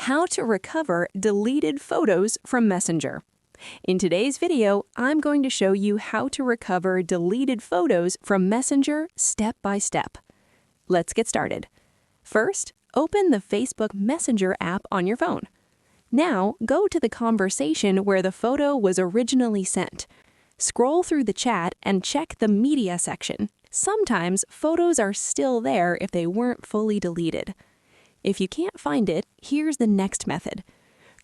how to recover deleted photos from Messenger. In today's video, I'm going to show you how to recover deleted photos from Messenger step by step. Let's get started. First, open the Facebook Messenger app on your phone. Now, go to the conversation where the photo was originally sent. Scroll through the chat and check the media section. Sometimes photos are still there if they weren't fully deleted. If you can't find it, here's the next method.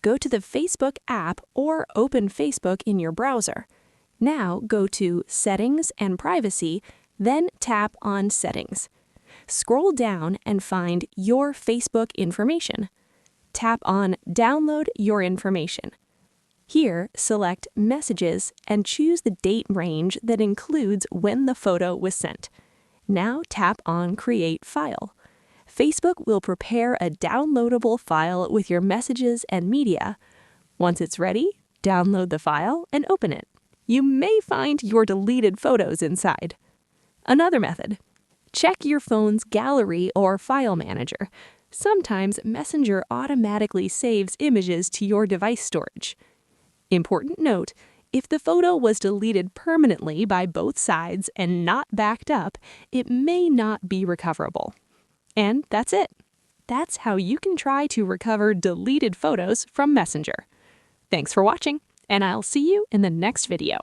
Go to the Facebook app or open Facebook in your browser. Now go to Settings and Privacy, then tap on Settings. Scroll down and find Your Facebook Information. Tap on Download Your Information. Here, select Messages and choose the date range that includes when the photo was sent. Now tap on Create File. Facebook will prepare a downloadable file with your messages and media. Once it's ready, download the file and open it. You may find your deleted photos inside. Another method. Check your phone's gallery or file manager. Sometimes Messenger automatically saves images to your device storage. Important note, if the photo was deleted permanently by both sides and not backed up, it may not be recoverable. And that's it. That's how you can try to recover deleted photos from Messenger. Thanks for watching, and I'll see you in the next video.